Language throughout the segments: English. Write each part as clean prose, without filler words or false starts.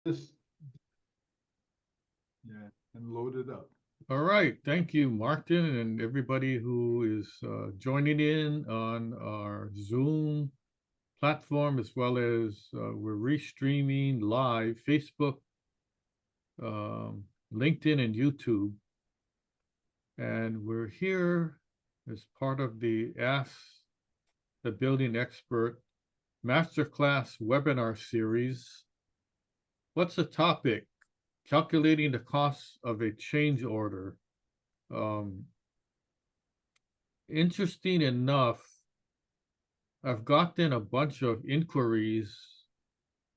This, yeah, and load it up. All right, thank you, Martin, and everybody who is joining in on our Zoom platform, as well as we're restreaming live Facebook, um, LinkedIn, and YouTube. And we're here as part of the Ask the Building Expert Masterclass webinar series. What's the topic? Calculating the cost of a change order. Um, Interesting enough, I've gotten a bunch of inquiries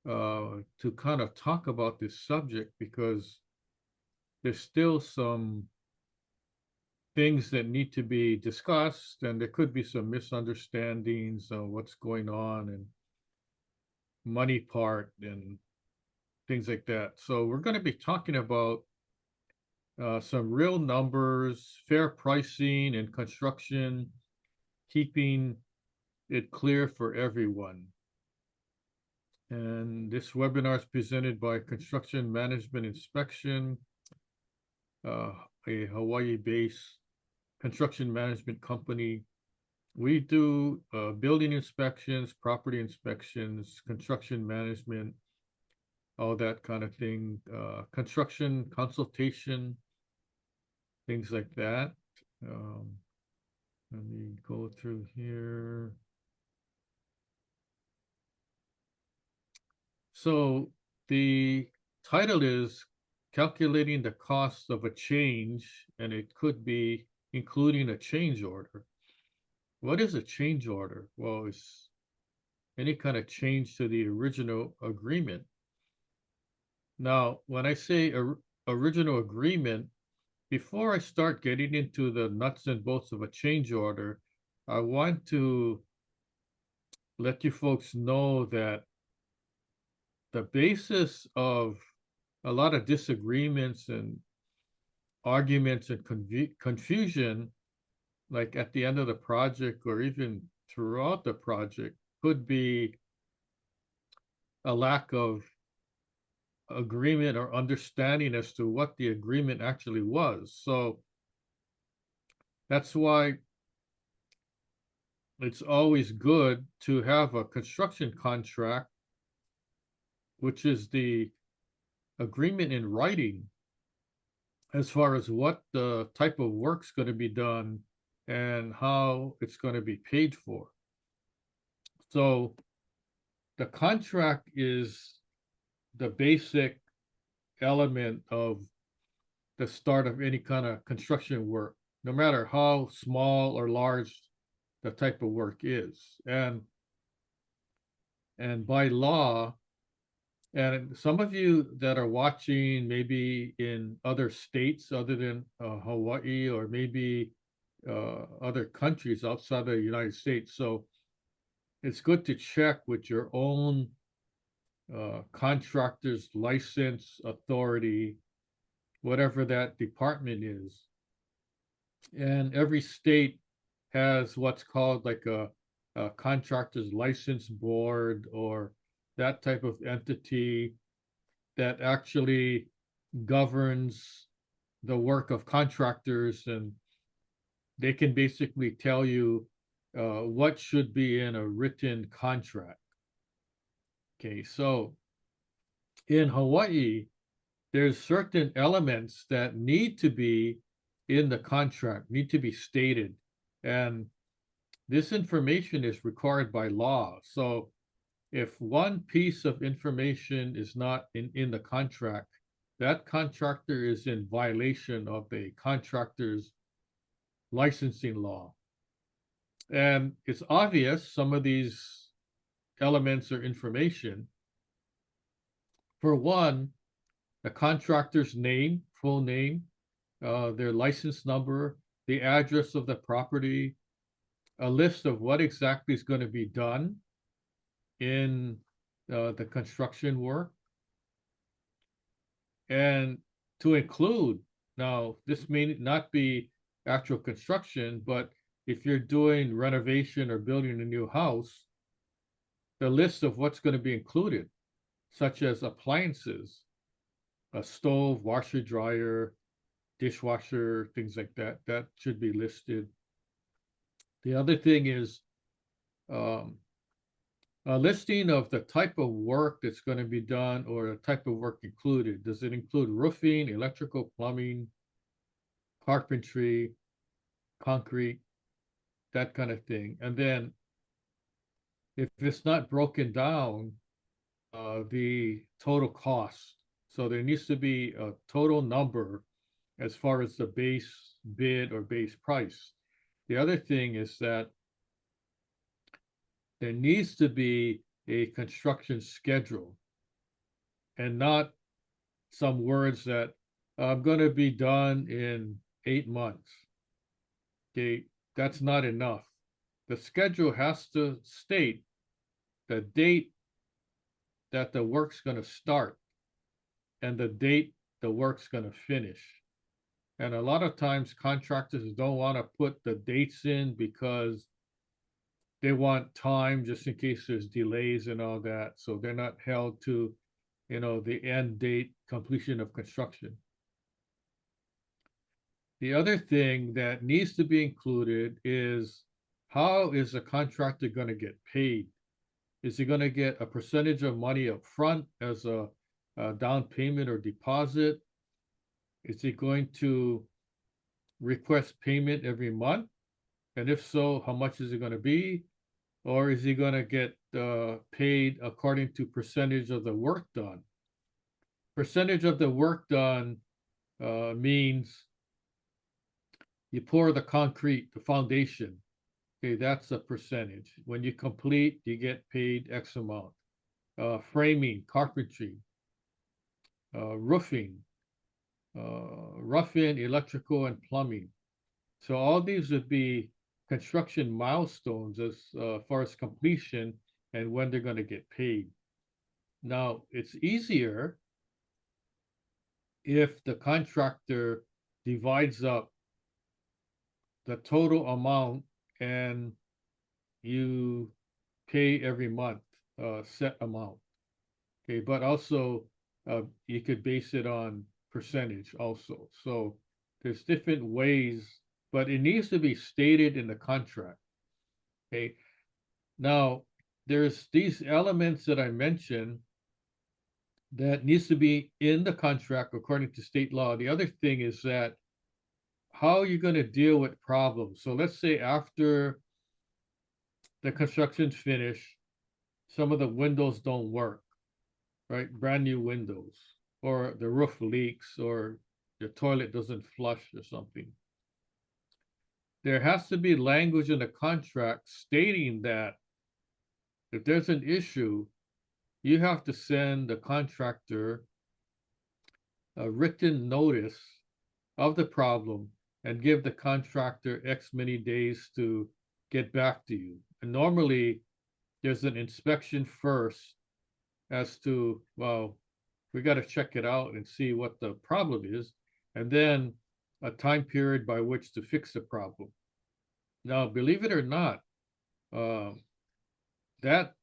to kind of talk about this subject because there's still some things that need to be discussed, and there could be some misunderstandings of what's going on and money part and things like that. So we're going to be talking about some real numbers, fair pricing, and construction, keeping it clear for everyone. And this webinar is presented by Construction Management Inspection, uh, a Hawaii-based construction management company. We do building inspections, property inspections, construction management, all that kind of thing, construction consultation, things like that. Um, Let me go through here. So the title is Calculating the Cost of a Change, and it could be including a change order. What is a change order? Well, it's any kind of change to the original agreement. Now, when I say original agreement, before I start getting into the nuts and bolts of a change order, I want to let you folks know that the basis of a lot of disagreements and arguments and confusion, like at the end of the project or even throughout the project, could be a lack of agreement or understanding as to what the agreement actually was. So that's why it's always good to have a construction contract, which is the agreement in writing as far as what the type of work's going to be done and how it's going to be paid for. So the contract is the basic element of the start of any kind of construction work, no matter how small or large the type of work is. And by law, and some of you that are watching maybe in other states other than Hawaii or maybe other countries outside of the United States. So it's good to check with your own contractor's license authority, whatever that department is. And every state has what's called like a contractor's license board or that type of entity that actually governs the work of contractors, and they can basically tell you what should be in a written contract. Okay, so in Hawaii, there's certain elements that need to be in the contract, need to be stated. And this information is required by law. So if one piece of information is not in the contract, that contractor is in violation of the contractor's licensing law. And it's obvious some of these elements or information. For one, the contractor's name, full name, their license number, the address of the property, a list of what exactly is going to be done in the construction work, and to include, now, this may not be actual construction, but if you're doing renovation or building a new house, the list of what's going to be included. such as appliances, a stove, washer, dryer, dishwasher, things like that. That should be listed. The other thing is um, a listing of the type of work that's going to be done or the type of work included. Does it include roofing, electrical, plumbing, carpentry, concrete, that kind of thing? And then if it's not broken down, the total cost. So there needs to be a total number as far as the base bid or base price. The other thing is that there needs to be a construction schedule and not some words that I'm going to be done in 8 months. Okay, that's not enough. The schedule has to state the date that the work's going to start and the date the work's going to finish. And a lot of times contractors don't want to put the dates in because they want time just in case there's delays and all that. So they're not held to, the end date completion of construction. The other thing that needs to be included is how is the contractor going to get paid? Is he going to get a percentage of money up front as a down payment or deposit? Is he going to request payment every month? And if so, how much is it going to be? Or is he going to get paid according to percentage of the work done? Percentage of the work done means you pour the concrete, the foundation. Okay, that's a percentage. When you complete, you get paid X amount. Framing, carpentry, roofing, rough-in, electrical, and plumbing. So all these would be construction milestones as far as completion and when they're going to get paid. Now, it's easier if the contractor divides up the total amount and you pay every month a set amount. Okay, but also you could base it on percentage also. So there's different ways, but it needs to be stated in the contract. Okay, now there's these elements that I mentioned that needs to be in the contract according to state law. The other thing is that how you're going to deal with problems. So let's say after the construction's finished, some of the windows don't work, right? Brand new windows, or the roof leaks, or the toilet doesn't flush or something. There has to be language in the contract stating that if there's an issue, you have to send the contractor a written notice of the problem and give the contractor X many days to get back to you. And normally there's an inspection first as to, well, we got to check it out and see what the problem is, and then a time period by which to fix the problem. Now, believe it or not, that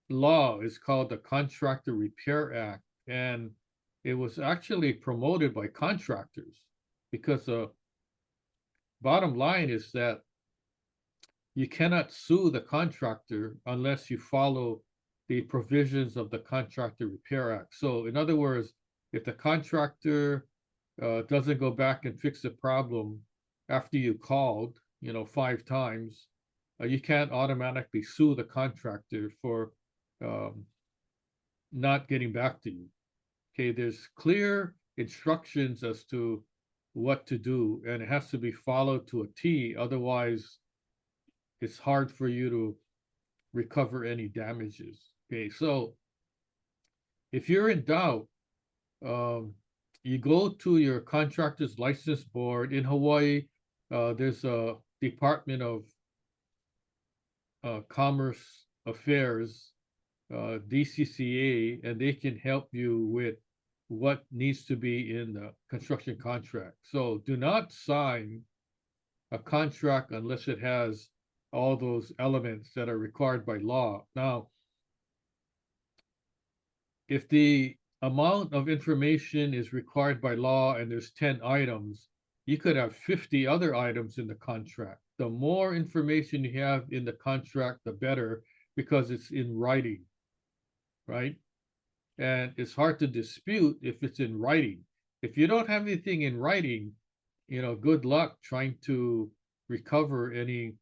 law is called the Contractor Repair Act, and it was actually promoted by contractors because the bottom line is that you cannot sue the contractor unless you follow the provisions of the Contractor Repair Act. So in other words, if the contractor doesn't go back and fix the problem after you called, 5 times, you can't automatically sue the contractor for not getting back to you. Okay, there's clear instructions as to what to do, and it has to be followed to a T. Otherwise, it's hard for you to recover any damages. Okay, so if you're in doubt, you go to your contractor's license board in Hawaii. There's a Department of Commerce Affairs, DCCA, and they can help you with what needs to be in the construction contract. So do not sign a contract unless it has all those elements that are required by law. Now, if the amount of information is required by law and there's 10 items, you could have 50 other items in the contract. The more information you have in the contract, the better, because it's in writing, right? And it's hard to dispute if it's in writing. If you don't have anything in writing, good luck trying to recover any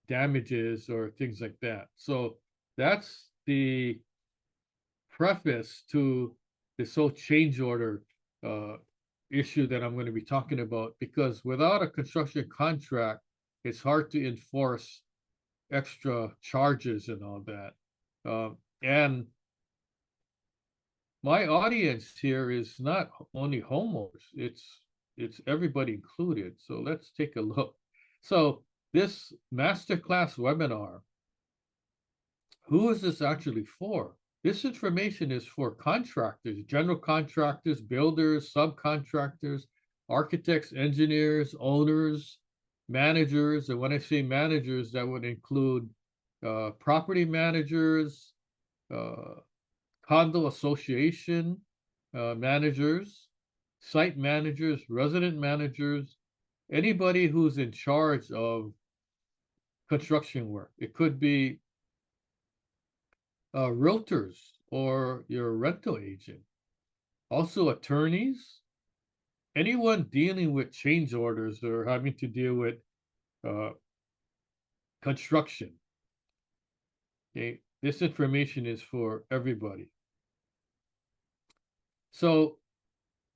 damages or things like that. So that's the preface to this whole change order issue that I'm going to be talking about, because without a construction contract, it's hard to enforce extra charges and all that. And my audience here is not only homeowners, it's everybody included. So let's take a look. So this masterclass webinar, who is this actually for? This information is for contractors, general contractors, builders, subcontractors, architects, engineers, owners, managers. And when I say managers, that would include property managers, condo association managers, site managers, resident managers, anybody who's in charge of construction work. It could be realtors or your rental agent, also attorneys, anyone dealing with change orders or having to deal with construction. Okay, this information is for everybody. So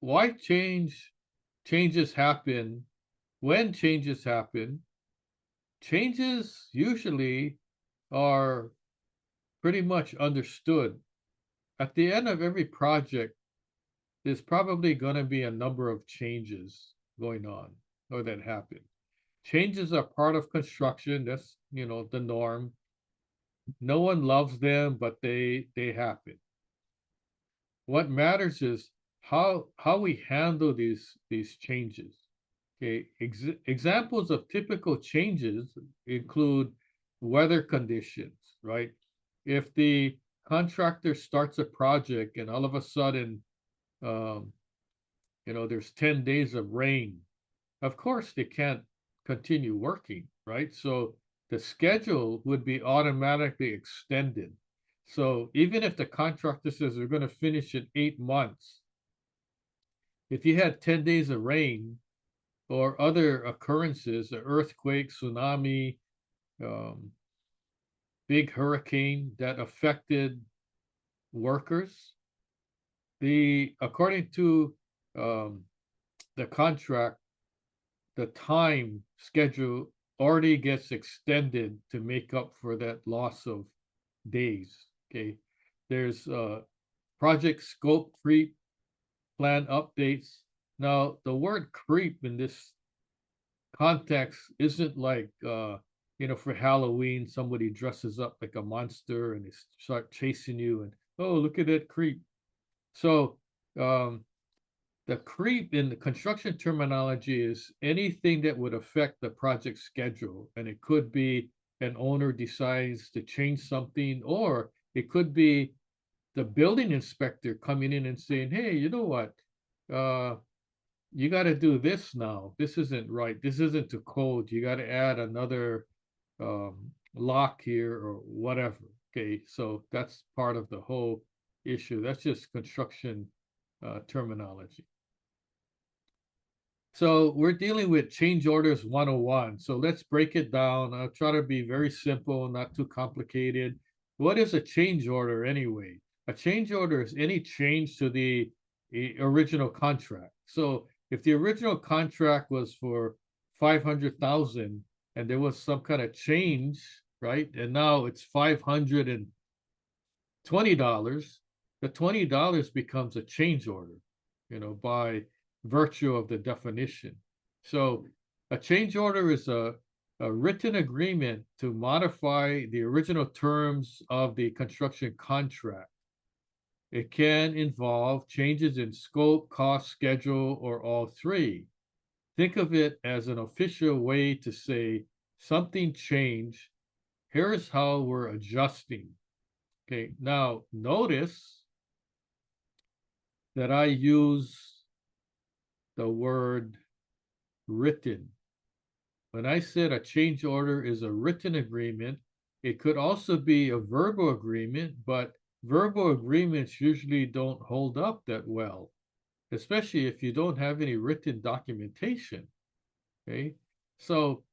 why changes happen? When changes happen, changes usually are pretty much understood. At the end of every project, there's probably going to be a number of changes going on or that happen. Changes are part of construction. That's, the norm. No one loves them, but they happen. What matters is how we handle these changes. Okay, examples of typical changes include weather conditions, right? If the contractor starts a project and all of a sudden, there's 10 days of rain, of course they can't continue working, right? So the schedule would be automatically extended. So even if the contractor says they're going to finish in 8 months, if you had 10 days of rain or other occurrences, an earthquake, tsunami, big hurricane that affected workers, according to the contract, the time schedule already gets extended to make up for that loss of days. Okay, there's project scope creep, plan updates. Now, the word creep in this context isn't like for Halloween, somebody dresses up like a monster and they start chasing you and, oh, look at that creep. So the creep in the construction terminology is anything that would affect the project schedule. And it could be an owner decides to change something, or it could be the building inspector coming in and saying, hey, you know what? You got to do this now. This isn't right. This isn't to code. You got to add another lock here or whatever. Okay, so that's part of the whole issue. That's just construction terminology. So we're dealing with change orders 101. So let's break it down. I'll try to be very simple, not too complicated. What is a change order anyway? A change order is any change to the original contract. So if the original contract was for 500,000 and there was some kind of change, right? And now it's $520, the $20 becomes a change order, by virtue of the definition. So a change order is a written agreement to modify the original terms of the construction contract. It can involve changes in scope, cost, schedule, or all three. Think of it as an official way to say something changed. Here's how we're adjusting. Okay, now notice that I use the word written. When I said a change order is a written agreement, it could also be a verbal agreement, but verbal agreements usually don't hold up that well, especially if you don't have any written documentation. Okay. So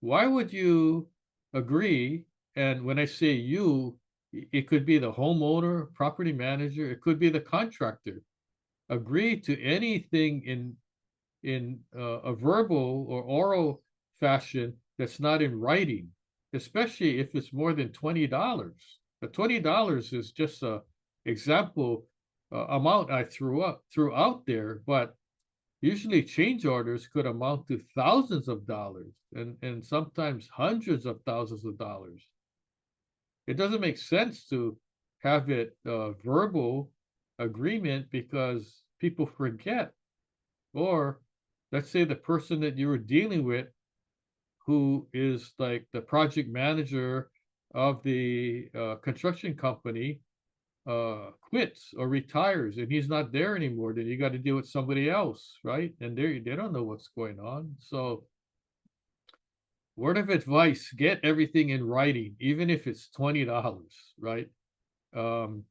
why would you agree? And when I say you, it could be the homeowner, property manager, it could be the contractor. Agree to anything in a verbal or oral fashion that's not in writing, especially if it's more than $20. The $20 is just a example amount I threw out there, but usually change orders could amount to thousands of dollars and sometimes hundreds of thousands of dollars. It doesn't make sense to have it verbal agreement because people forget. Or let's say the person that you were dealing with, who is like the project manager of the construction company, quits or retires and he's not there anymore, then you got to deal with somebody else, right? And they don't know what's going on. So word of advice, get everything in writing, even if it's $20, right? Um,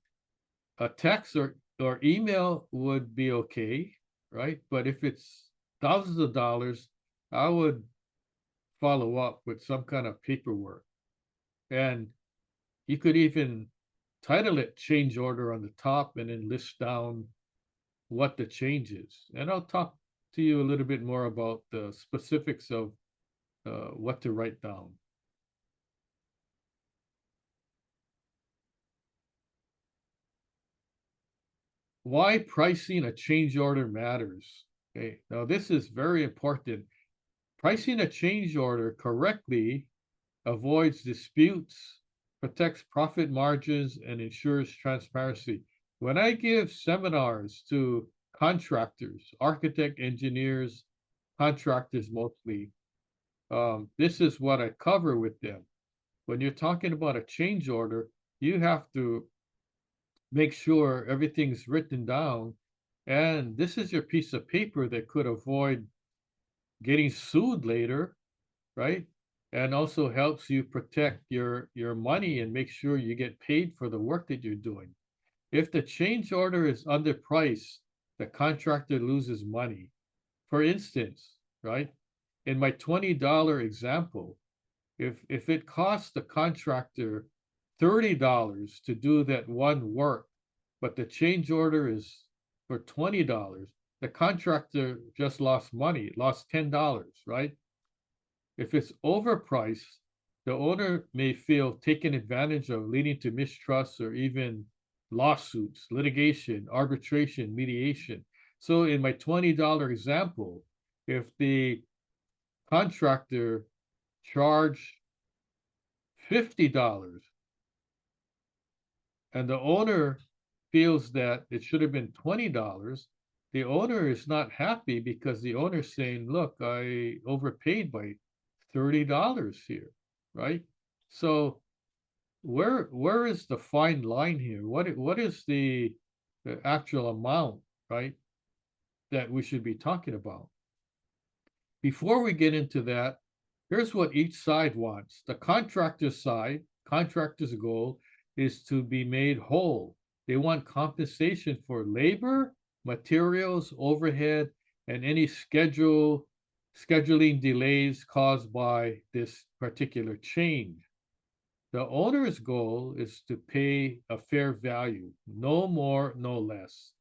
a text or email would be okay, right? But if it's thousands of dollars, I would follow up with some kind of paperwork. And you could even title it change order on the top and then list down what the change is. And I'll talk to you a little bit more about the specifics of what to write down. Why pricing a change order matters. Okay, now this is very important. Pricing a change order correctly avoids disputes, protects profit margins, and ensures transparency. When I give seminars to contractors, architect, engineers, contractors mostly, this is what I cover with them. When you're talking about a change order, you have to make sure everything's written down. And this is your piece of paper that could avoid getting sued later, right? And also helps you protect your money and make sure you get paid for the work that you're doing. If the change order is underpriced, the contractor loses money. For instance, right? In my $20 example, if it costs the contractor $30 to do that one work, but the change order is for $20, the contractor just lost money, lost $10, right? If it's overpriced, the owner may feel taken advantage of, leading to mistrust or even lawsuits, litigation, arbitration, mediation. So in my $20 example, if the contractor charged $50 and the owner feels that it should have been $20, the owner is not happy because the owner's saying, look, I overpaid by $30 here, right? So where is the fine line here? What is the actual amount, right, that we should be talking about? Before we get into that, here's what each side wants. The contractor's side, contractor's goal is to be made whole. They want compensation for labor, materials, overhead, and any scheduling delays caused by this particular change. The owner's goal is to pay a fair value, no more, no less.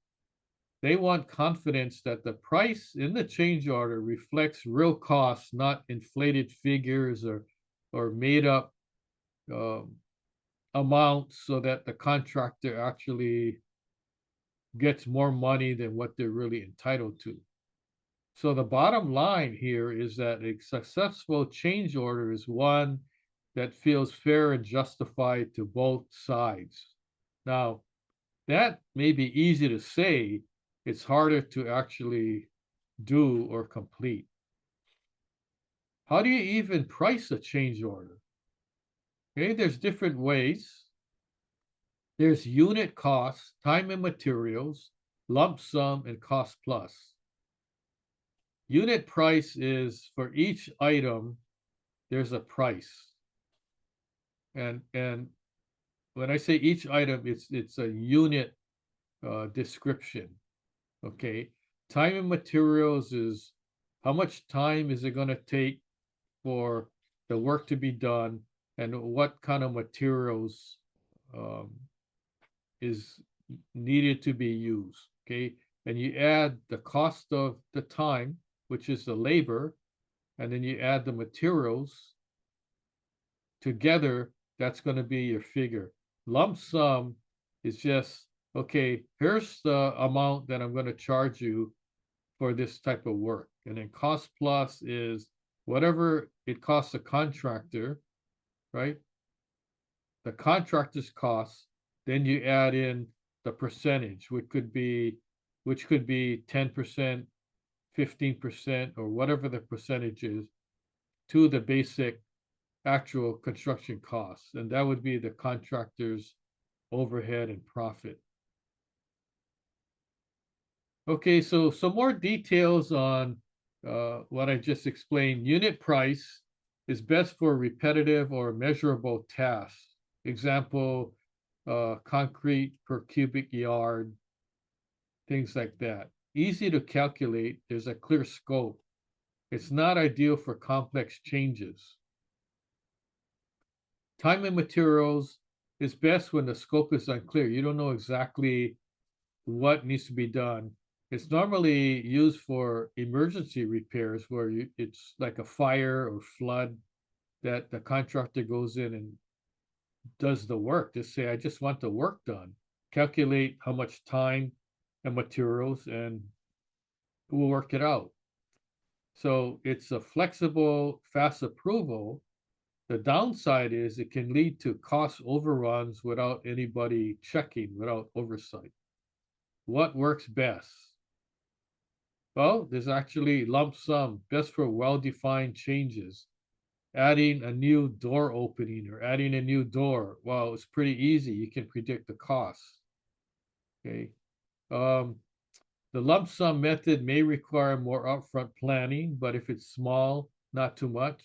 They want confidence that the price in the change order reflects real costs, not inflated figures or made up um, amounts so that the contractor actually gets more money than what they're really entitled to. So the bottom line here is that a successful change order is one that feels fair and justified to both sides. Now, that may be easy to say, it's harder to actually do or complete. How do you even price a change order? Okay, there's different ways. There's unit costs, time and materials, lump sum, and cost plus. Unit price is for each item, there's a price. And when I say each item, it's a unit description. Okay. Time and materials is how much time is it going to take for the work to be done, and what kind of materials um, is needed to be used. Okay. And you add the cost of the time, which is the labor, and then you add the materials together. That's going to be your figure. Lump sum is just, okay, here's the amount that I'm going to charge you for this type of work. And then cost plus is whatever it costs a contractor, right? The contractor's costs, then you add in the percentage, which could be 10%, 15%, or whatever the percentage is to the basic actual construction costs. And that would be the contractor's overhead and profit. Okay, so some more details on what I just explained. Unit price is best for repetitive or measurable tasks. Example, concrete per cubic yard, things like that. Easy to calculate, there's a clear scope. It's not ideal for complex changes. Time and materials is best when the scope is unclear. You don't know exactly what needs to be done. It's normally used for emergency repairs where it's like a fire or flood that the contractor goes in and does the work. Just say, I just want the work done. Calculate how much time and materials, and we'll work it out. So it's a flexible, fast approval. The downside is it can lead to cost overruns without anybody checking, without oversight. What works best? Well, there's actually lump sum, best for well-defined changes. Adding a new door opening or adding a new door, well, it's pretty easy. You can predict the cost. Okay. The lump sum method may require more upfront planning, but if it's small, not too much.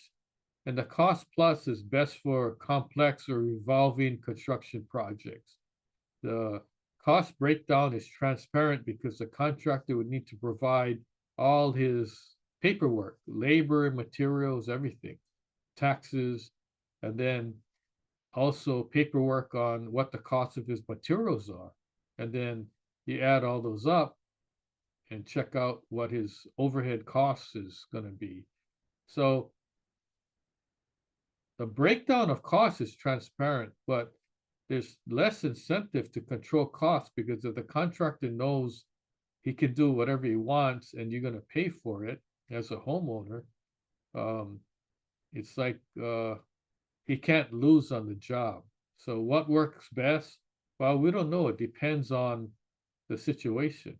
And the cost plus is best for complex or revolving construction projects. The cost breakdown is transparent because the contractor would need to provide all his paperwork, labor, materials, everything, taxes, and then also paperwork on what the cost of his materials are. And then you add all those up and check out what his overhead costs is going to be. So the breakdown of costs is transparent, but there's less incentive to control costs because if the contractor knows he can do whatever he wants and you're going to pay for it as a homeowner, it's like he can't lose on the job. So what works best? Well, we don't know. It depends on the situation.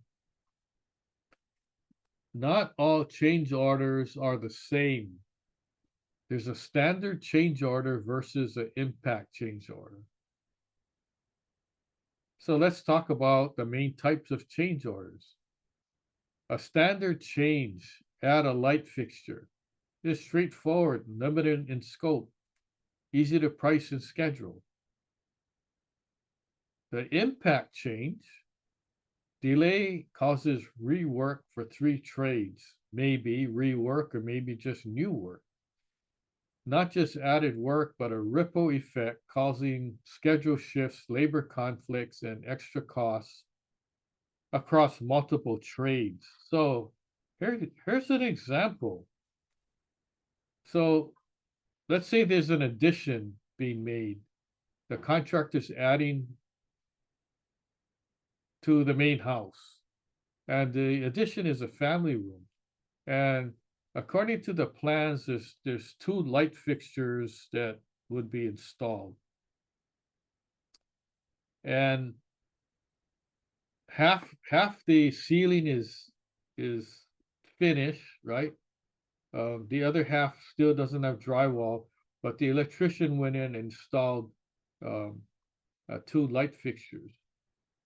Not all change orders are the same. There's a standard change order versus an impact change order. So let's talk about the main types of change orders. A standard change, add a light fixture. It's straightforward, limited in scope, easy to price and schedule. The impact change, delay causes rework for 3 trades, maybe rework or maybe just new work. Not just added work, but a ripple effect causing schedule shifts, labor conflicts, and extra costs across multiple trades. So here's an example. So let's say there's an addition being made. The contractor's adding to the main house, and the addition is a family room. And according to the plans, there's 2 light fixtures that would be installed. And half the ceiling is finished, right? The other half still doesn't have drywall, but the electrician went in and installed 2 light fixtures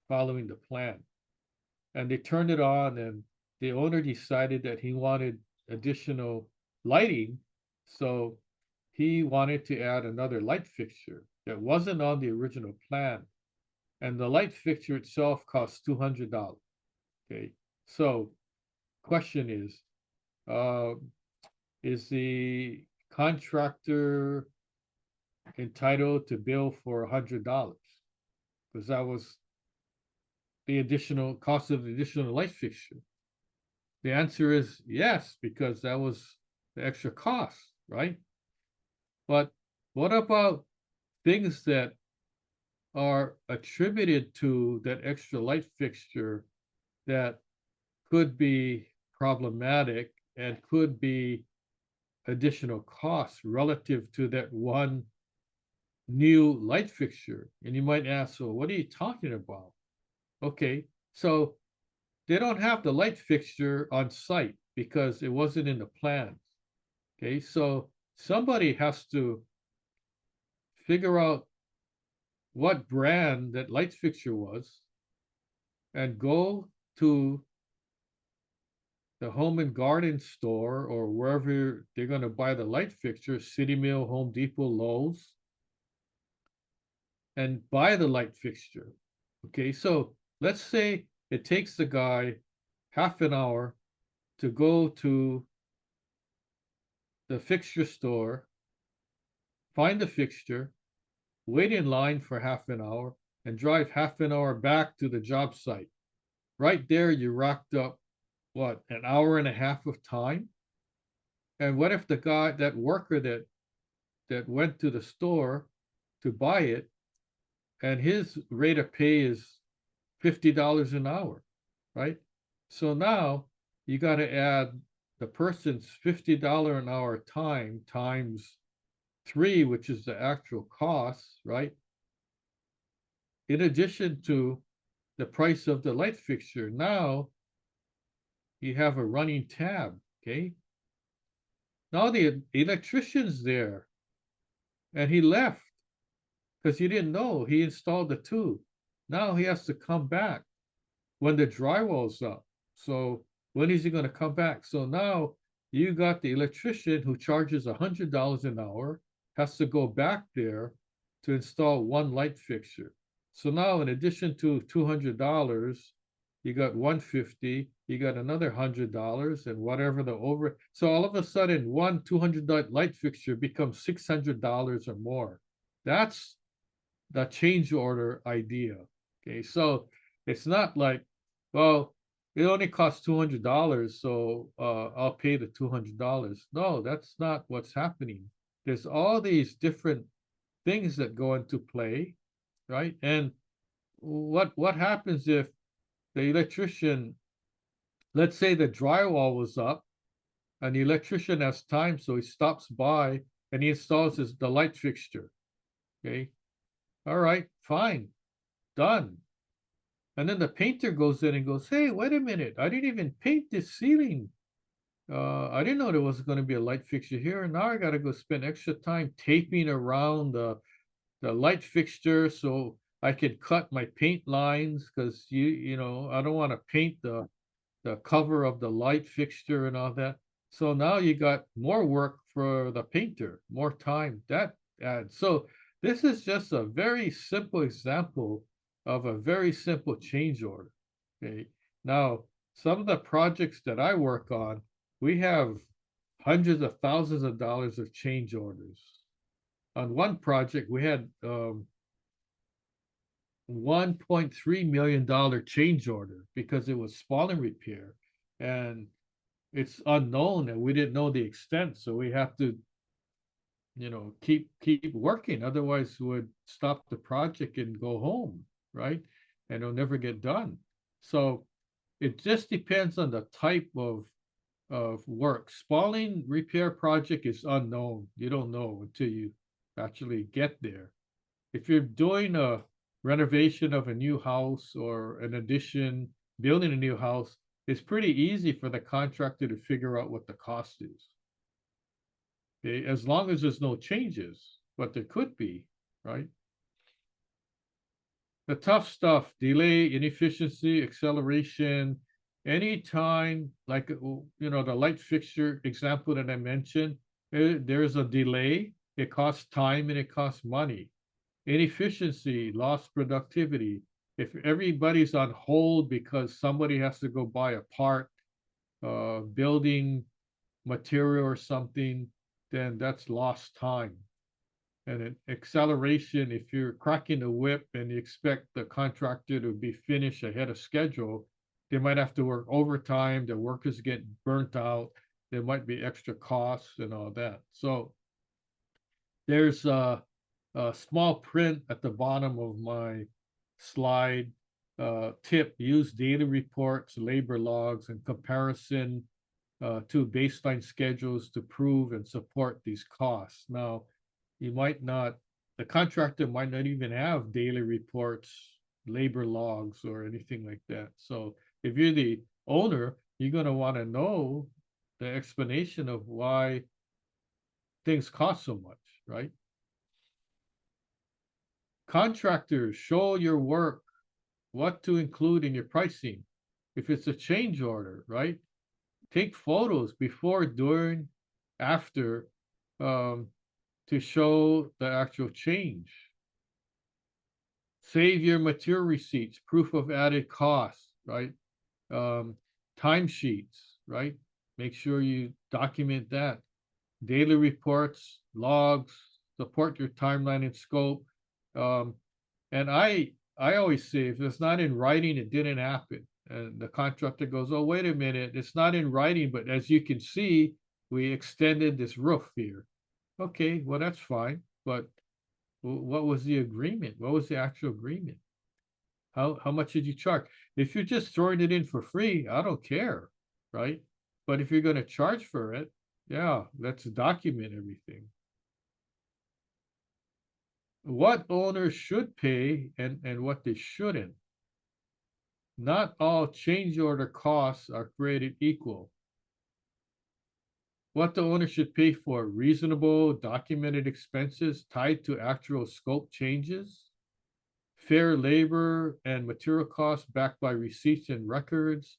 following the plan. and they turned it on, and the owner decided that he wanted additional lighting, so he wanted to add another light fixture that wasn't on the original plan, and the light fixture itself cost $200. Okay, so question uh, is the contractor entitled to bill for $100? Because that was the additional cost of the additional light fixture. The answer is yes, because that was the extra cost, right? But what about things that are attributed to that extra light fixture that could be problematic and could be additional costs relative to that one new light fixture? And you might ask, so what are you talking about? Okay, so they don't have the light fixture on site because it wasn't in the plans. Okay, so somebody has to figure out what brand that light fixture was and go to the home and garden store or wherever they're going to buy the light fixture, City Mill, Home Depot, Lowe's, and buy the light fixture. Okay, so let's say it takes the guy half an hour to go to the fixture store, find the fixture, wait in line for half an hour, and drive half an hour back to the job site. Right there, you racked up what, an hour and a half of time? And what if the guy, that worker that went to the store to buy it, and his rate of pay is $50 an hour, right? So now you got to add the person's $50 an hour time times 3, which is the actual cost, right? In addition to the price of the light fixture. Now you have a running tab, okay? Now the electrician's there, and he left because he didn't know he installed the tube. Now he has to come back when the drywall's up. So when is he going to come back? So now you got the electrician who charges $100 an hour, has to go back there to install one light fixture. So now in addition to $200, you got $150, you got another $100 and whatever the over. So all of a sudden, one $200 light fixture becomes $600 or more. That's the change order idea. Okay, so it's not like, well, it only costs $200, so I'll pay the $200. No, that's not what's happening. There's all these different things that go into play, right? And what happens if the electrician, let's say the drywall was up, and the electrician has time, so he stops by and he installs the light fixture. Okay, all right, fine, done. And then the painter goes in and goes, hey, wait a minute, I didn't even paint this ceiling. I didn't know there was going to be a light fixture here. And now I got to go spend extra time taping around the light fixture so I could cut my paint lines because I don't want to paint the cover of the light fixture and all that. So now you got more work for the painter, more time that adds. So this is just a very simple example of a very simple change order. Okay. Now, some of the projects that I work on, we have hundreds of thousands of dollars of change orders. On one project, we had $1.3 million change order because it was spalling repair. And it's unknown and we didn't know the extent. So we have to, keep working. Otherwise, we would stop the project and go home, right? And it'll never get done. So it just depends on the type of work. Spalling repair project is unknown. You don't know until you actually get there. If you're doing a renovation of a new house or an addition, building a new house, it's pretty easy for the contractor to figure out what the cost is. Okay, as long as there's no changes, but there could be, right? the tough stuff, delay, inefficiency, acceleration, anytime, like, the light fixture example that I mentioned, there's a delay, it costs time and it costs money. Inefficiency, lost productivity. If everybody's on hold because somebody has to go buy a part, building material or something, then that's lost time. And an acceleration, if you're cracking the whip and you expect the contractor to be finished ahead of schedule, they might have to work overtime, the workers get burnt out, there might be extra costs and all that. So there's a small print at the bottom of my slide. Tip, use daily reports, labor logs, and comparison to baseline schedules to prove and support these costs. Now, the contractor might not even have daily reports, labor logs, or anything like that. So if you're the owner, you're going to want to know the explanation of why things cost so much, right? Contractors, show your work, what to include in your pricing. If it's a change order, right? Take photos before, during, after, to show the actual change. Save your material receipts, proof of added costs, right? Timesheets, right? Make sure you document that. Daily reports, logs, support your timeline and scope. And I always say, if it's not in writing, it didn't happen. And the contractor goes, oh, wait a minute, it's not in writing, but as you can see, we extended this roof here. Okay, well, that's fine, but what was the agreement? What was the actual agreement? How much did you charge? If you're just throwing it in for free, I don't care, right? But if you're going to charge for it, yeah, let's document everything. What owners should pay and what they shouldn't. Not all change order costs are created equal. What the owner should pay for: reasonable documented expenses tied to actual scope changes, fair labor and material costs backed by receipts and records.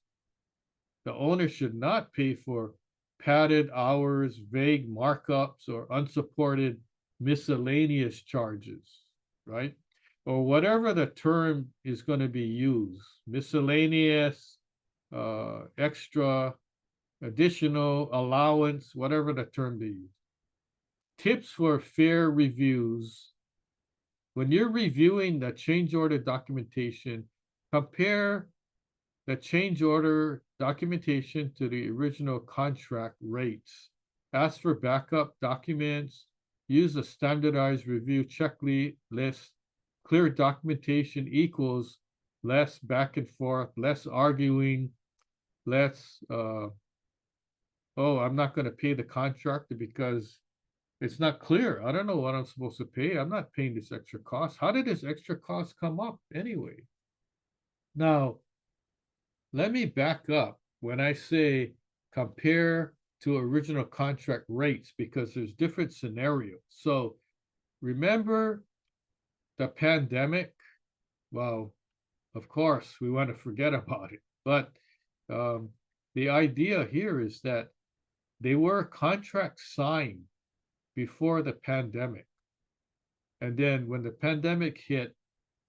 The owner should not pay for padded hours, vague markups, or unsupported miscellaneous charges, right? Or whatever the term is going to be used, miscellaneous, extra, additional, allowance, whatever the term they use. Tips for fair reviews. When you're reviewing the change order documentation, compare the change order documentation to the original contract rates. Ask for backup documents. Use a standardized review checklist. Clear documentation equals less back and forth, less arguing, less, oh, I'm not going to pay the contractor because it's not clear. I don't know what I'm supposed to pay. I'm not paying this extra cost. How did this extra cost come up anyway? Now, let me back up when I say compare to original contract rates, because there's different scenarios. So remember the pandemic? Well, of course, we want to forget about it. But the idea here is that they were contracts signed before the pandemic. And then when the pandemic hit,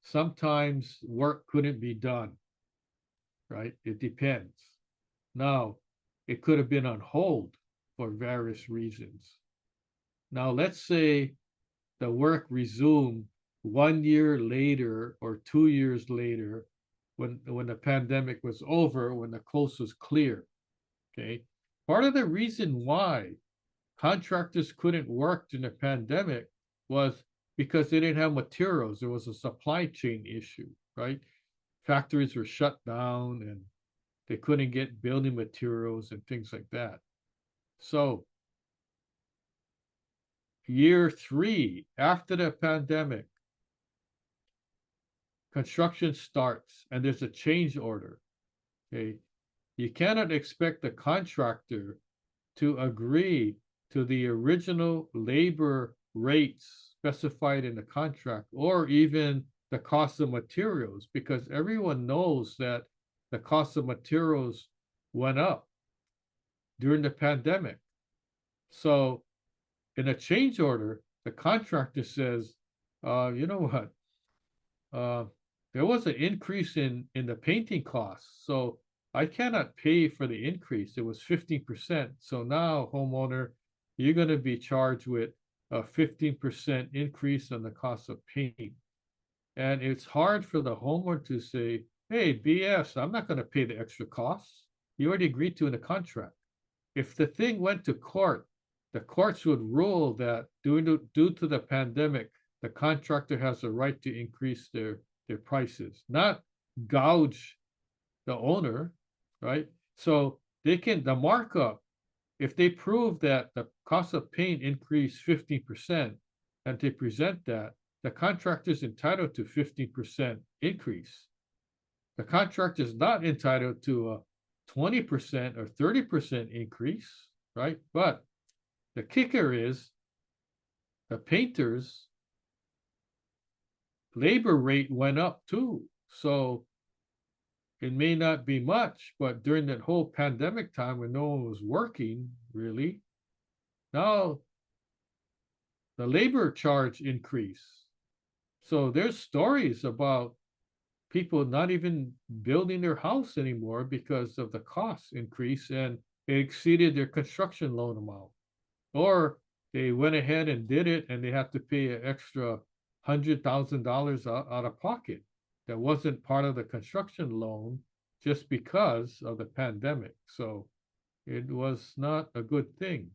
sometimes work couldn't be done, right? It depends. Now, it could have been on hold for various reasons. Now, let's say the work resumed 1 year later or 2 years later, when the pandemic was over, when the coast was clear. Okay. Part of the reason why contractors couldn't work during the pandemic was because they didn't have materials. There was a supply chain issue, right? Factories were shut down and they couldn't get building materials and things like that. So year 3 after the pandemic, construction starts and there's a change order. Okay. You cannot expect the contractor to agree to the original labor rates specified in the contract, or even the cost of materials, because everyone knows that the cost of materials went up during the pandemic. So in a change order, the contractor says, you know what? Uh, there was an increase in the painting costs, so I cannot pay for the increase. It was 15%. So now, homeowner, you're going to be charged with a 15% increase on the cost of paint. And it's hard for the homeowner to say, hey, BS, I'm not going to pay the extra costs. You already agreed to in the contract. If the thing went to court, the courts would rule that due to the pandemic, the contractor has a right to increase their prices, not gouge the owner, right? So they can, the markup, if they prove that the cost of paint increased 50% and they present that, the contractor is entitled to 50% increase. The contractor is not entitled to a 20% or 30% increase, right? But the kicker is the painters' labor rate went up too. So it may not be much, but during that whole pandemic time when no one was working, really, now the labor charge increase. So there's stories about people not even building their house anymore because of the cost increase and it exceeded their construction loan amount. Or they went ahead and did it and they have to pay an extra $100,000 out of pocket that wasn't part of the construction loan just because of the pandemic. So it was not a good thing.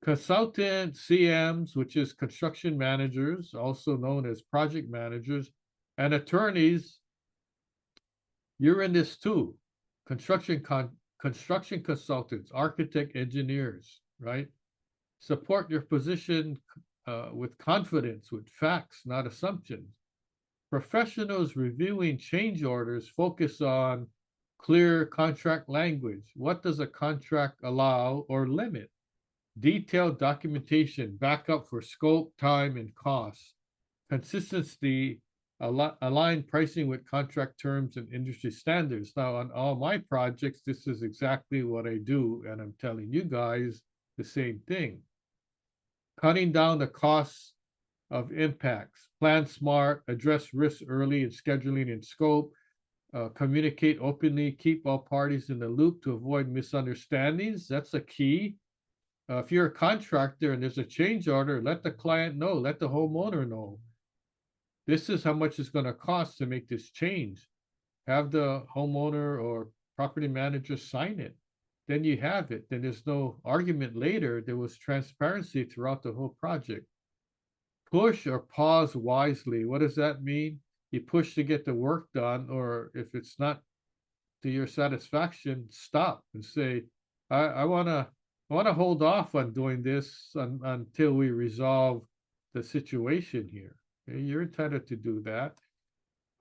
Consultant CMs, which is construction managers, also known as project managers, and attorneys, you're in this too. Construction consultants, architect, engineers, right? Support your position with confidence, with facts, not assumptions. Professionals reviewing change orders focus on clear contract language. What does a contract allow or limit? Detailed documentation, backup for scope, time, and costs. Consistency, align pricing with contract terms and industry standards. Now, on all my projects, this is exactly what I do, and I'm telling you guys the same thing. Cutting down the costs of impacts, plan smart, address risks early in scheduling and scope, communicate openly, keep all parties in the loop to avoid misunderstandings. That's a key. If you're a contractor and there's a change order, let the client know, let the homeowner know. This is how much it's going to cost to make this change. Have the homeowner or property manager sign it. Then you have it. Then there's no argument later. There was transparency throughout the whole project. Push or pause wisely. What does that mean? You push to get the work done, or if it's not to your satisfaction, stop and say, I want to hold off on doing this until we resolve the situation here. Okay? You're entitled to do that.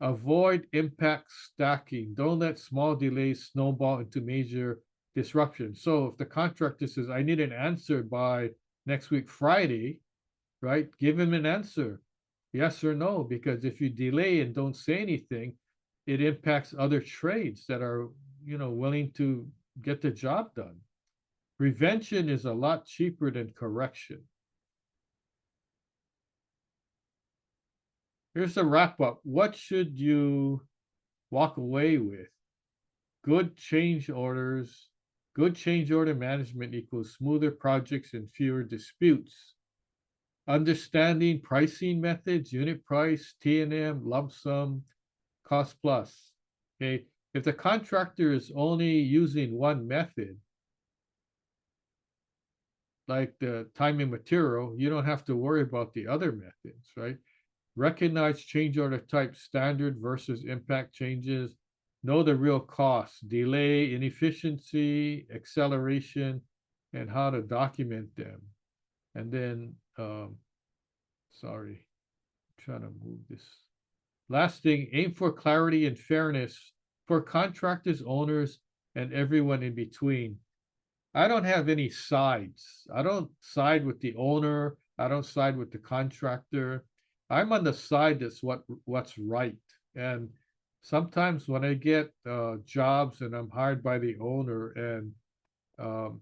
Avoid impact stacking. Don't let small delays snowball into major disruption. So if the contractor says, I need an answer by next week, Friday, right? Give him an answer, yes or no, because if you delay and don't say anything, it impacts other trades that are, willing to get the job done. Prevention is a lot cheaper than correction. Here's the wrap up. What should you walk away with? Good change orders. Good change order management equals smoother projects and fewer disputes. Understanding pricing methods, unit price, T&M, lump sum, cost plus. Okay, if the contractor is only using one method, like the time and material, you don't have to worry about the other methods, right? Recognize change order type, standard versus impact changes. Know the real costs, delay, inefficiency, acceleration, and how to document them. And then, sorry, I'm trying to move this. Last thing, aim for clarity and fairness for contractors, owners, and everyone in between. I don't have any sides. I don't side with the owner. I don't side with the contractor. I'm on the side that's what's right. And sometimes when I get jobs and I'm hired by the owner and um,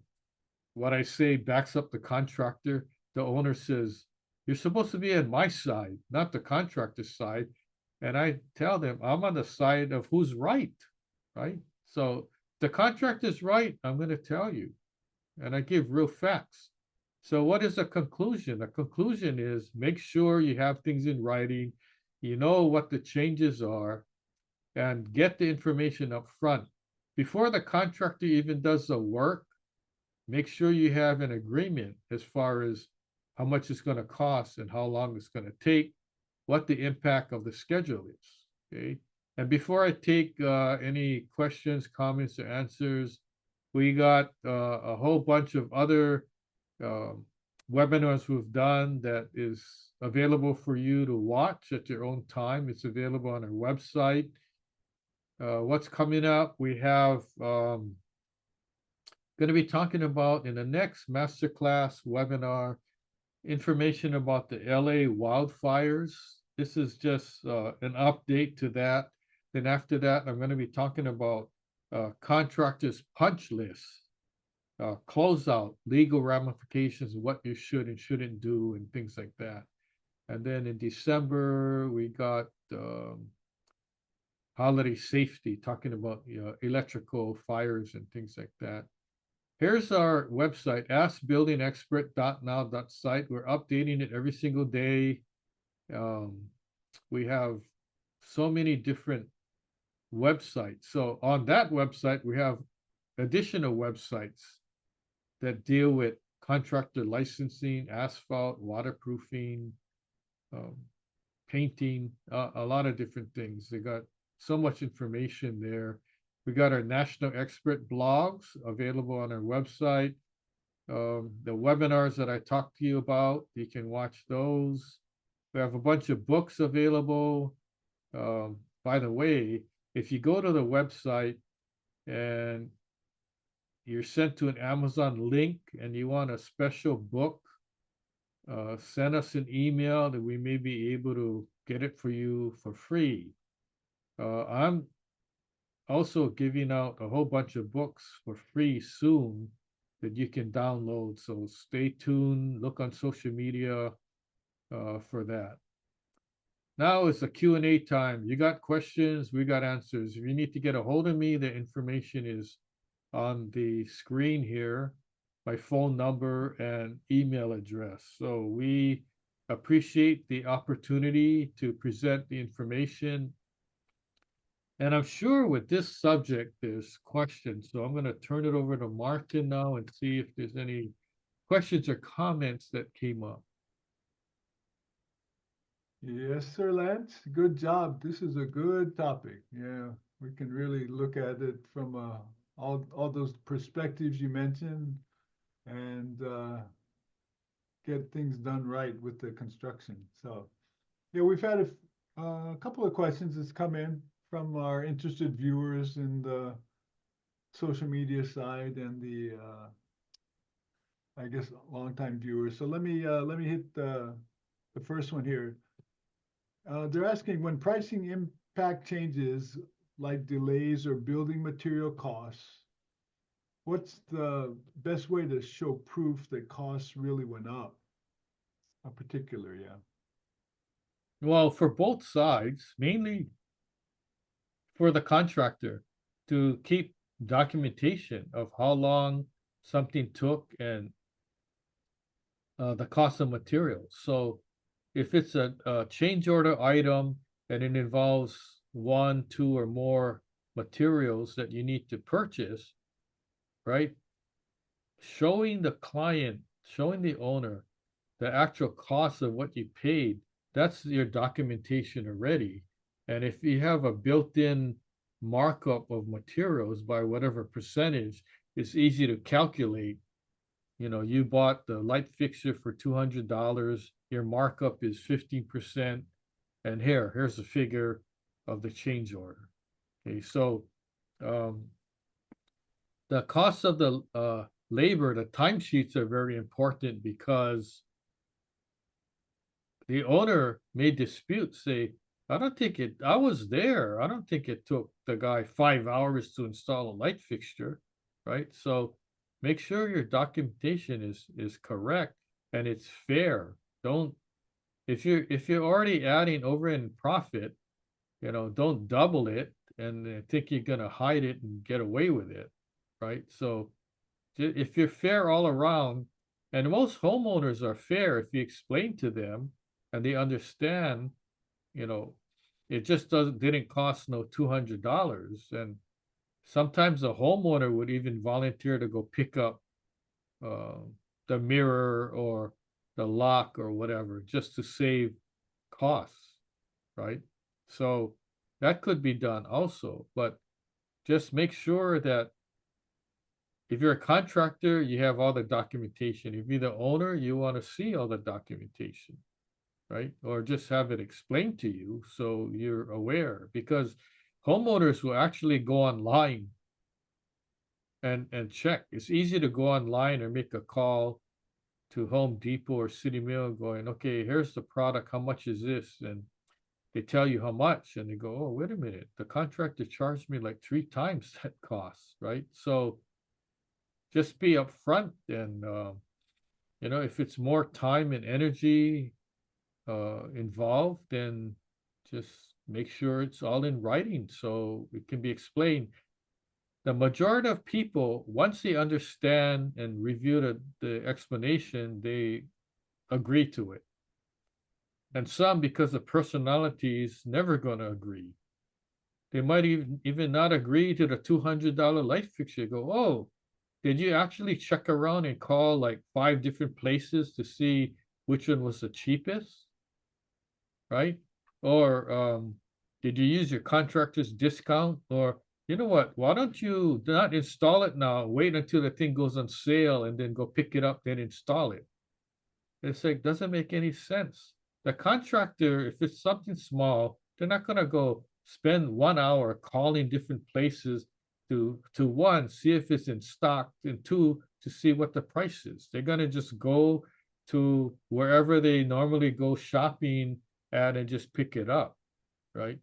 what I say backs up the contractor, the owner says, "You're supposed to be on my side, not the contractor's side." And I tell them, I'm on the side of who's right, right? So the contractor's right, I'm going to tell you. And I give real facts. So what is the conclusion? The conclusion is make sure you have things in writing, you know what the changes are, and get the information up front. Before the contractor even does the work, make sure you have an agreement as far as how much it's going to cost and how long it's going to take, what the impact of the schedule is. Okay. And before I take any questions, comments, or answers, we got a whole bunch of other um, webinars we've done that is available for you to watch at your own time. It's available on our website. What's coming up? We have going to be talking about in the next masterclass webinar information about the LA wildfires. This is just an update to that. Then after that, I'm going to be talking about contractors' punch lists, closeout, legal ramifications, what you should and shouldn't do, and things like that. And then in December, we got holiday safety, talking about electrical fires and things like that. Here's our website, askbuildingexpert.now.site. We're updating it every single day. We have so many different websites. So on that website, we have additional websites that deal with contractor licensing, asphalt, waterproofing, um, painting, a lot of different things. They got so much information there. We got our national expert blogs available on our website. The webinars that I talked to you about, you can watch those. We have a bunch of books available. By the way, if you go to the website and you're sent to an Amazon link and you want a special book, send us an email that we may be able to get it for you for free. I'm also giving out a whole bunch of books for free soon that you can download. So stay tuned, look on social media for that. Now it's a Q&A time. You got questions, we got answers. If you need to get a hold of me, the information is on the screen here, my phone number and email address. So we appreciate the opportunity to present the information. And I'm sure with this subject, there's questions. So I'm going to turn it over to Martin now and see if there's any questions or comments that came up. Yes, sir, Lance. Good job. This is a good topic. Yeah, we can really look at it from all those perspectives you mentioned and get things done right with the construction. So, yeah, we've had a couple of questions that's come in from our interested viewers in the social media side and the I guess longtime viewers. So let me hit the first one here. They're asking when pricing impact changes like delays or building material costs, what's the best way to show proof that costs really went up? A particular, yeah. Well, for both sides, mainly for the contractor to keep documentation of how long something took and the cost of materials. So if it's a change order item and it involves one, two, or more materials that you need to purchase, right? Showing the client, showing the owner the actual cost of what you paid, that's your documentation already. And if you have a built-in markup of materials by whatever percentage, it's easy to calculate. You know, you bought the light fixture for $200, your markup is 15%, and here's the figure of the change order. Okay, so um, the cost of the labor, the timesheets are very important because the owner may dispute, say, I was there. I don't think it took the guy 5 hours to install a light fixture, right? So make sure your documentation is correct and it's fair. Don't, if you're already adding over in profit, don't double it and think you're gonna hide it and get away with it, right? So if you're fair all around, and most homeowners are fair if you explain to them and they understand, you know, it just didn't cost no $200. And sometimes the homeowner would even volunteer to go pick up uh, the mirror or the lock or whatever, just to save costs, right? So that could be done also, but just make sure that if you're a contractor, you have all the documentation. If you're the owner, you want to see all the documentation, right? Or just have it explained to you so you're aware, because homeowners will actually go online and check. It's easy to go online or make a call to Home Depot or City Mill going, okay, here's the product, how much is this? And they tell you how much, and they go, oh, wait a minute, the contractor charged me like 3 times that cost, right? So just be upfront and if it's more time and energy involved, then just make sure it's all in writing so it can be explained. The majority of people, once they understand and review the explanation, they agree to it. And some, because of personalities, never going to agree. They might even not agree to the $200 light fixture. Go, oh, did you actually check around and call like 5 different places to see which one was the cheapest? Right? Or did you use your contractor's discount? Or you know what? Why don't you not install it now? Wait until the thing goes on sale and then go pick it up, then install it. It's like, doesn't make any sense. The contractor, if it's something small, they're not gonna go spend 1 hour calling different places to one, see if it's in stock, and two, to see what the price is. They're gonna just go to wherever they normally go shopping at and just pick it up, right?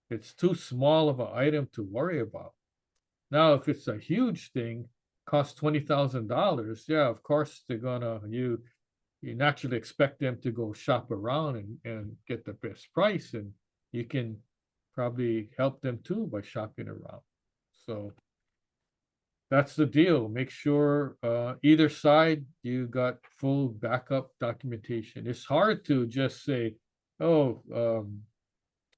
It's too small of an item to worry about. Now, if it's a huge thing, costs $20,000, yeah, of course they're gonna you naturally expect them to go shop around and get the best price, and you can probably help them too by shopping around. So that's the deal. Make sure either side you got full backup documentation. It's hard to just say, oh,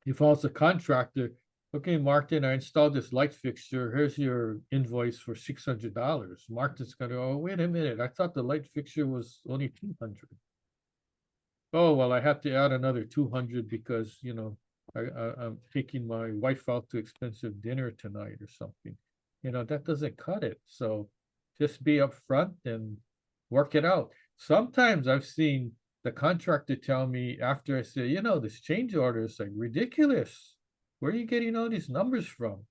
if I was a contractor, okay, Martin, I installed this light fixture. Here's your invoice for $600. Martin's gonna go, oh, wait a minute. I thought the light fixture was only 200. Oh, well, I have to add another 200 because, I'm taking my wife out to expensive dinner tonight or something. That doesn't cut it. So just be upfront and work it out. Sometimes I've seen the contractor tell me after I say, this change order is like ridiculous. Where are you getting all these numbers from?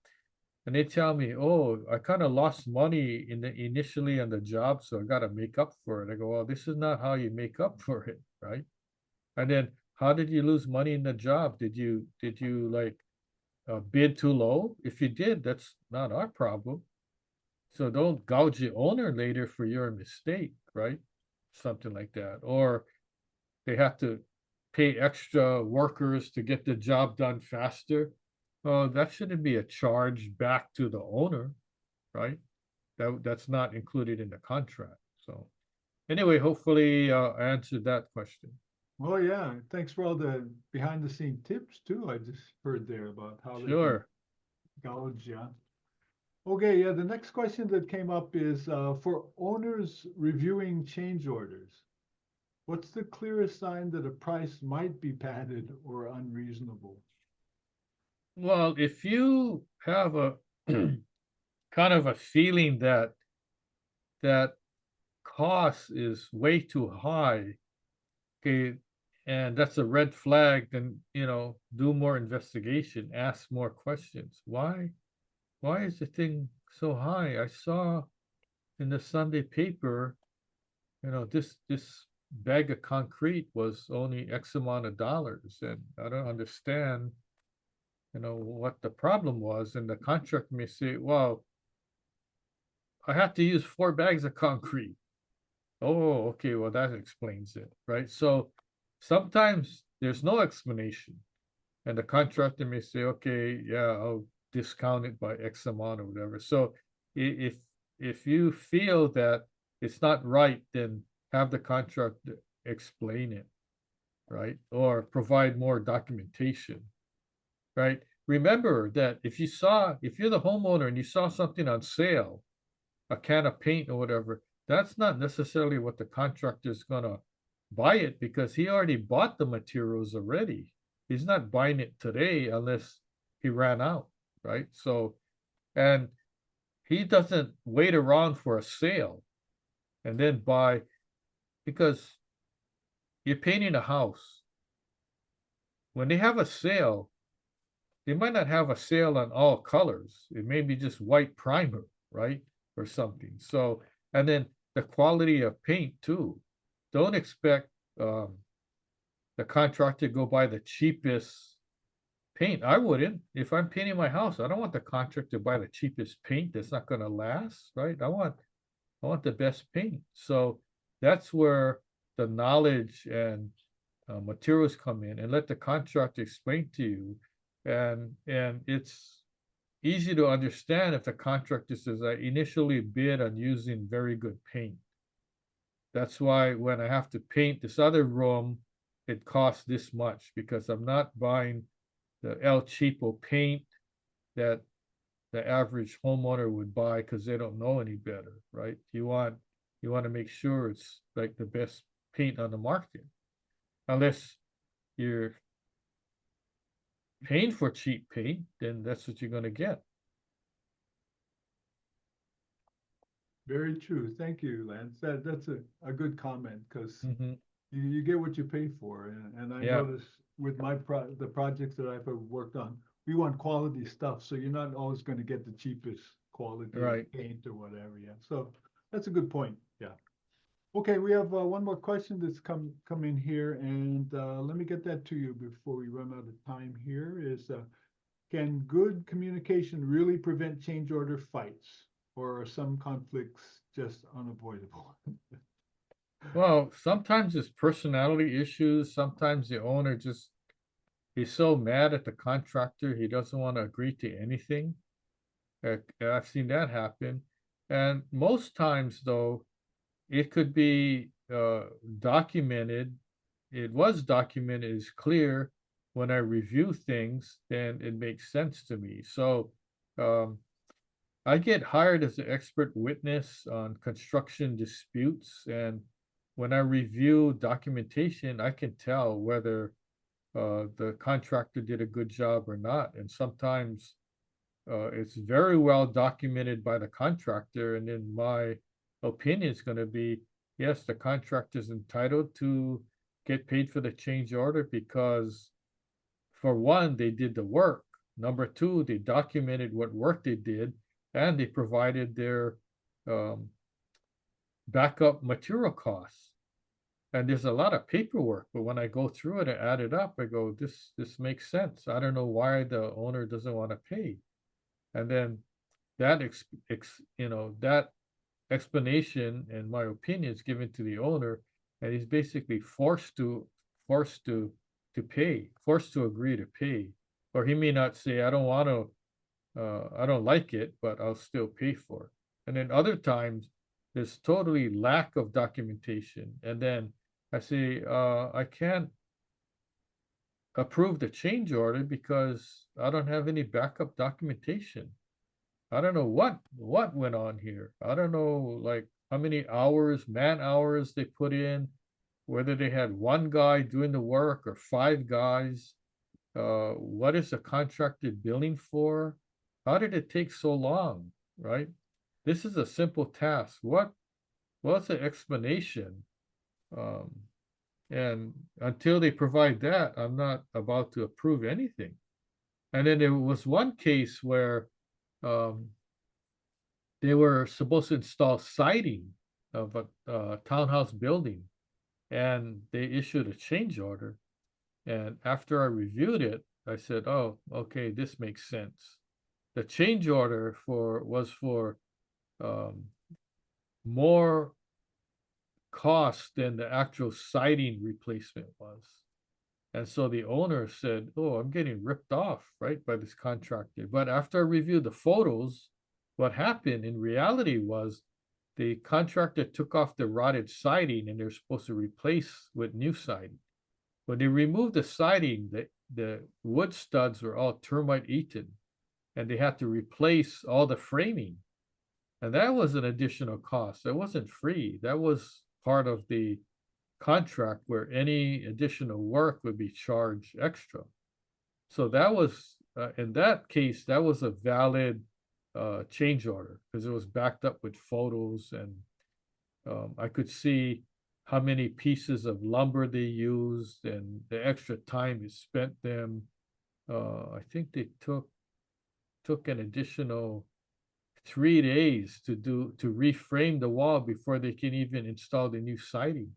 And they tell me, oh, I kind of lost money initially on the job, so I got to make up for it. I go, well, this is not how you make up for it, right? And then how did you lose money in the job? Did you like bid too low? If you did, that's not our problem. So don't gouge the owner later for your mistake, right? Something like that. Or they have to pay extra workers to get the job done faster. Well, that shouldn't be a charge back to the owner, right? That's not included in the contract. So anyway, hopefully I answered that question. Oh yeah, thanks for all the behind the scene tips too. I just heard there about how they can Sure. gouge, yeah. Okay, yeah, the next question that came up is for owners reviewing change orders. What's the clearest sign that a price might be padded or unreasonable? Well, if you have a kind of a feeling that cost is way too high, okay, and that's a red flag, then do more investigation, ask more questions. Why is the thing so high? I saw in the Sunday paper, this bag of concrete was only X amount of dollars, and I don't understand, what the problem was, and the contractor may say, well, I have to use 4 bags of concrete. Oh, okay, well, that explains it, right? So sometimes there's no explanation, and the contractor may say, okay, yeah, I'll discount it by X amount or whatever. So if you feel that it's not right, then have the contractor explain it, right? Or provide more documentation, right? Remember that if you're the homeowner and you saw something on sale, a can of paint or whatever, that's not necessarily what the contractor is gonna buy it, because he already bought the materials already. He's not buying it today unless he ran out, right? So, and he doesn't wait around for a sale and then buy, because you're painting a house. When they have a sale, they might not have a sale on all colors. It may be just white primer, right? Or something. So, and then the quality of paint too. Don't expect the contractor to go buy the cheapest paint. I wouldn't. If I'm painting my house, I don't want the contractor to buy the cheapest paint that's not going to last, right? I want the best paint. So that's where the knowledge and materials come in, and let the contractor explain to you. And it's easy to understand if the contractor says, I initially bid on using very good paint. That's why when I have to paint this other room, it costs this much, because I'm not buying the El Cheapo paint that the average homeowner would buy because they don't know any better, right? You want to make sure it's like the best paint on the market, unless you're paying for cheap paint, then that's what you're going to get. Very true. Thank you, Lance. That's a good comment, because Mm-hmm. you get what you pay for. And I Yeah. notice with the projects that I've worked on, we want quality stuff. So you're not always going to get the cheapest quality Right. paint or whatever. Yeah. So that's a good point. Yeah. Okay, we have one more question that's come in here, and let me get that to you before we run out of time here. Can good communication really prevent change order fights, or are some conflicts just unavoidable? Well, sometimes it's personality issues. Sometimes the owner just he's so mad at the contractor, he doesn't want to agree to anything. I've seen that happen. And most times, though, it could be documented. It was documented, it's clear. When I review things, then it makes sense to me. So um, I get hired as an expert witness on construction disputes, and when I review documentation, I can tell whether the contractor did a good job or not. And sometimes it's very well documented by the contractor, and then my opinion is going to be, yes, the contractor is entitled to get paid for the change order because, for one, they did the work. Number two, they documented what work they did, and they provided their um, backup material costs. And there's a lot of paperwork, but when I go through it and add it up, I go, this makes sense. I don't know why the owner doesn't want to pay. And then that that explanation and my opinion is given to the owner, and he's basically forced to pay, forced to agree to pay. Or he may not say, I don't like it, but I'll still pay for it. And then other times there's totally lack of documentation, and then I say, I can't approve the change order because I don't have any backup documentation. I don't know what went on here. I don't know, like, how many hours, man hours they put in, whether they had one guy doing the work or 5 guys. What is the contractor billing for? How did it take so long, right? This is a simple task. What's the explanation? Um, and until they provide that, I'm not about to approve anything. And then there was one case where um, they were supposed to install siding of a townhouse building, and they issued a change order. And after I reviewed it, I said, "Oh, okay, this makes sense." The change order was for um, more cost than the actual siding replacement was. And so the owner said, "Oh, I'm getting ripped off, right, by this contractor." But after I reviewed the photos, what happened in reality was the contractor took off the rotted siding and they're supposed to replace with new siding. When they removed the siding, the wood studs were all termite eaten and they had to replace all the framing. And that was an additional cost. That wasn't free. That was part of the contract where any additional work would be charged extra. So that was, in that case, that was a valid change order because it was backed up with photos and I could see how many pieces of lumber they used and the extra time it spent them. I think they took an additional 3 days to reframe the wall before they can even install the new siding.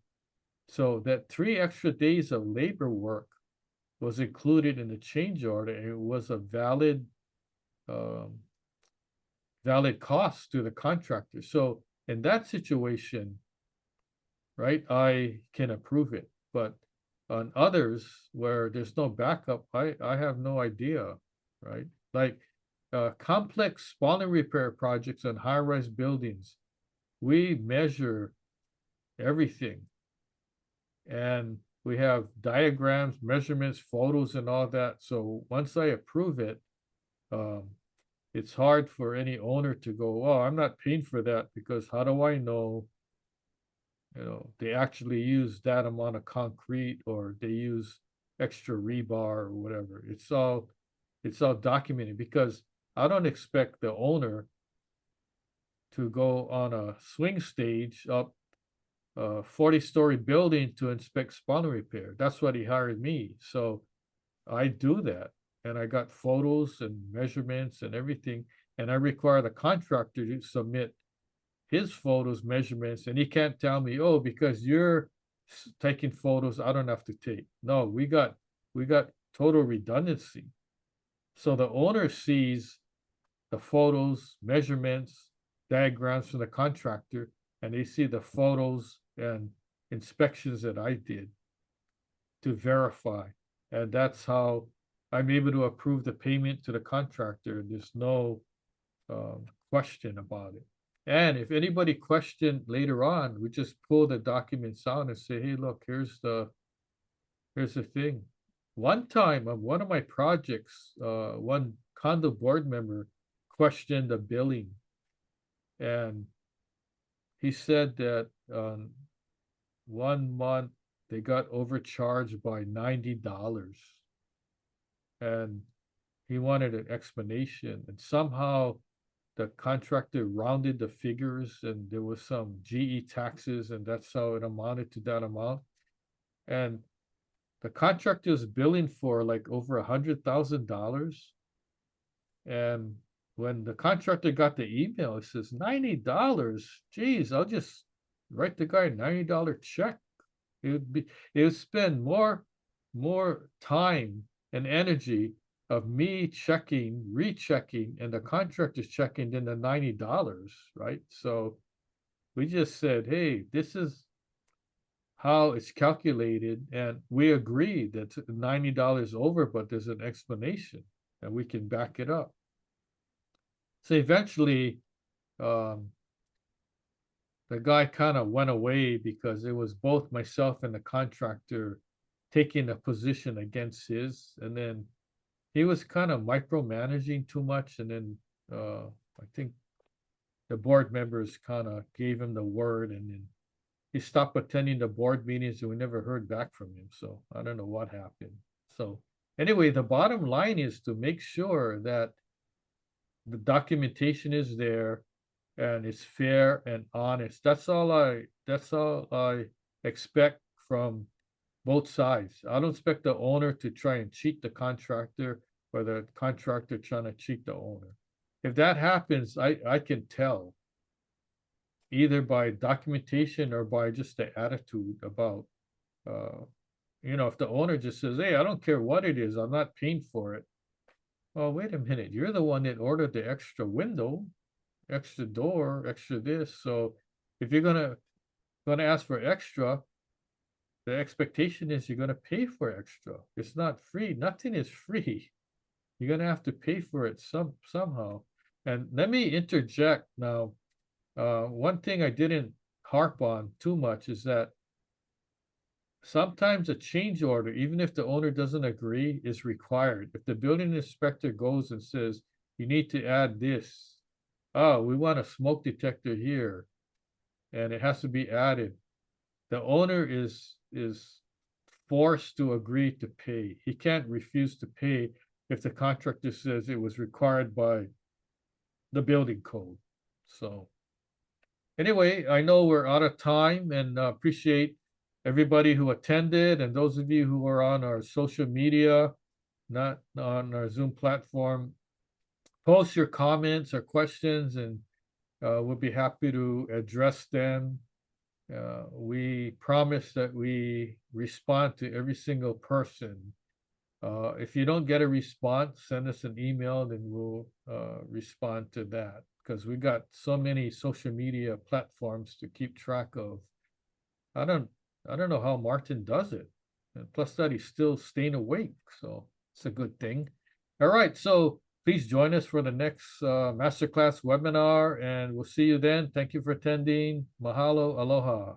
So that 3 extra days of labor work was included in the change order. And it was a um, valid cost to the contractor. So in that situation, right, I can approve it. But on others where there's no backup, I have no idea, right? Like complex spalling repair projects on high-rise buildings, we measure everything. And we have diagrams, measurements, photos, and all that. So once I approve it, um, it's hard for any owner to go, "Oh, I'm not paying for that because how do I know, they actually use that amount of concrete or they use extra rebar or whatever." It's all documented because I don't expect the owner to go on a swing stage up a 40-story building to inspect spalling repair. That's what he hired me. So I do that. And I got photos and measurements and everything. And I require the contractor to submit his photos, measurements, and he can't tell me, "Oh, because you're taking photos, I don't have to take." No, we got total redundancy. So the owner sees the photos, measurements, diagrams from the contractor, and they see the photos and inspections that I did to verify. And that's how I'm able to approve the payment to the contractor. There's no question about it. And if anybody questioned later on, we just pull the documents out and say, "Hey, look, here's the thing." One time on one of my projects, one condo board member questioned the billing, and he said that 1 month they got overcharged by $90, and he wanted an explanation. And somehow the contractor rounded the figures, and there was some GE taxes, and that's how it amounted to that amount. And the contractor is billing for like over $100,000. And when the contractor got the email, it says $90. Geez, I'll just write the guy a $90 check. It would spend more time and energy of me checking, rechecking, and the contractor's checking than the $90, right? So we just said, "Hey, this is how it's calculated," and we agreed that $90 over, but there's an explanation and we can back it up. So eventually, um, the guy kind of went away because it was both myself and the contractor taking a position against his, and then he was kind of micromanaging too much, and then I think the board members kind of gave him the word, and then he stopped attending the board meetings, and we never heard back from him. So I don't know what happened. So anyway, the bottom line is to make sure that the documentation is there and it's fair and honest. That's all I expect from both sides. I don't expect the owner to try and cheat the contractor or the contractor trying to cheat the owner. If that happens, I can tell either by documentation or by just the attitude about You know, if the owner just says, hey, I don't care what it is, I'm not paying for it. Well, wait a minute, you're the one that ordered the extra window, extra door, extra this. So if you're gonna ask for extra, the expectation is you're gonna pay for extra. It's not free. Nothing is free. You're gonna have to pay for it somehow. And let me interject now. One thing I didn't harp on too much is that sometimes a change order, even if the owner doesn't agree, is required. If the building inspector goes and says, you need to add this, oh, we want a smoke detector here, and it has to be added, the owner is forced to agree to pay. He can't refuse to pay if the contractor says it was required by the building code. So anyway, I know we're out of time, and appreciate everybody who attended, and those of you who are on our social media, not on our Zoom platform. Post your comments or questions, and we'll be happy to address them. We promise that we respond to every single person. If you don't get a response, send us an email, then we'll respond to that, because we got so many social media platforms to keep track of. I don't know how Martin does it. And plus that he's still staying awake, so it's a good thing. All right, so please join us for the next masterclass webinar, and we'll see you then. Thank you for attending. Mahalo, aloha.